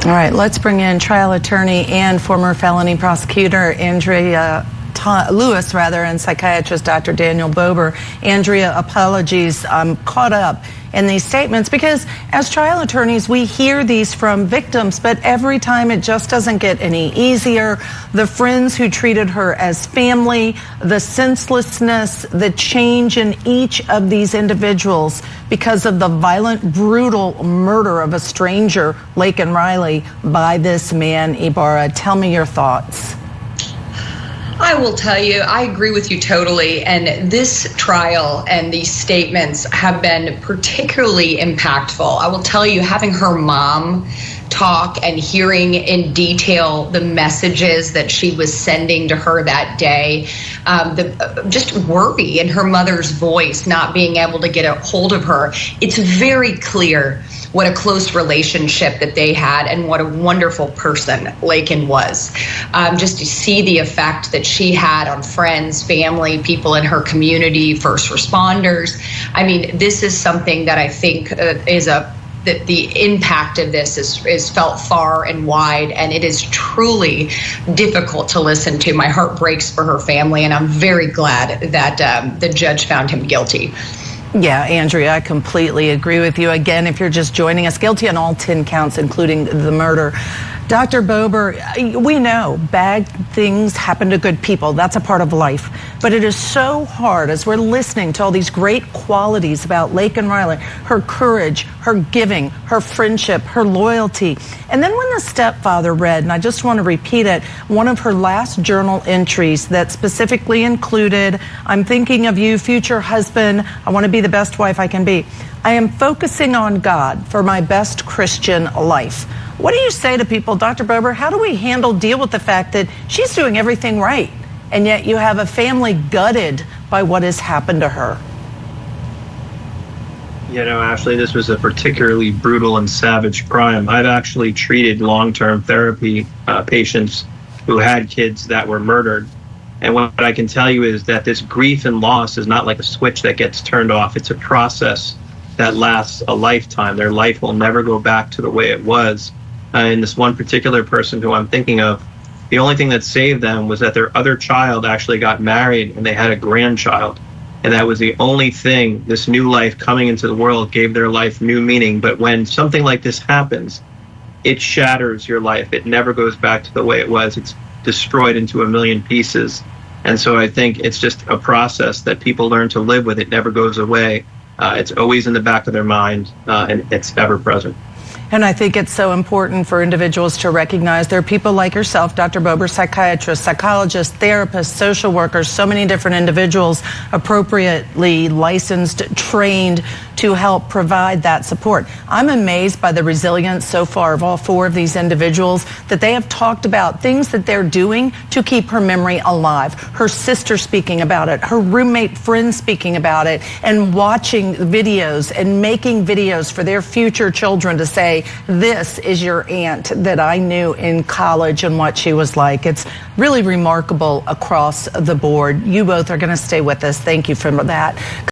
All right, let's bring in trial attorney and former felony prosecutor Andrea Lewis, and psychiatrist Dr. Daniel Bober. Andrea, apologies, I'm caught up in these statements because as trial attorneys, we hear these from victims, but every time it just doesn't get any easier. The friends who treated her as family, the senselessness, the change in each of these individuals because of the violent, brutal murder of a stranger, Laken Riley, by this man, Ibarra. Tell me your thoughts. I will tell you, I agree with you totally. And this trial and these statements have been particularly impactful. I will tell you, having her mom talk and hearing in detail the messages that she was sending to her that day, just worry in her mother's voice, not being able to get a hold of her. It's very clear what a close relationship that they had and what a wonderful person Laken was. Just to see the effect that she had on friends, family, people in her community, first responders. I mean, this is something that I think that the impact of this is felt far and wide, and it is truly difficult to listen to. My heart breaks for her family, and I'm very glad that the judge found him guilty. Yeah, Andrea, I completely agree with you. Again, if you're just joining us, guilty on all 10 counts, including the murder. Dr. Bober, we know bad things happen to good people. That's a part of life. But it is so hard as we're listening to all these great qualities about Laken Riley, her courage, her giving, her friendship, her loyalty. And then when the stepfather read, and I just want to repeat it, one of her last journal entries that specifically included, "I'm thinking of you, future husband. I want to be the best wife I can be. I am focusing on God for my best Christian life." What do you say to people, Dr. Bober? How do we deal with the fact that she's doing everything right, and yet you have a family gutted by what has happened to her? You know, Ashley, this was a particularly brutal and savage crime. I've actually treated long-term therapy patients who had kids that were murdered. And what I can tell you is that this grief and loss is not like a switch that gets turned off. It's a process that lasts a lifetime. Their life will never go back to the way it was. And this one particular person who I'm thinking of, the only thing that saved them was that their other child actually got married and they had a grandchild. And that was the only thing. This new life coming into the world gave their life new meaning. But when something like this happens, it shatters your life. It never goes back to the way it was. It's destroyed into a million pieces. And so I think it's just a process that people learn to live with. It never goes away. It's always in the back of their mind, and it's ever present. And I think it's so important for individuals to recognize there are people like yourself, Dr. Bober, psychiatrists, psychologists, therapists, social workers, so many different individuals appropriately licensed, trained to help provide that support. I'm amazed by the resilience so far of all four of these individuals, that they have talked about things that they're doing to keep her memory alive. Her sister speaking about it, her roommate friend speaking about it, and watching videos and making videos for their future children to say, this is your aunt that I knew in college and what she was like. It's really remarkable across the board. You both are going to stay with us. Thank you for that.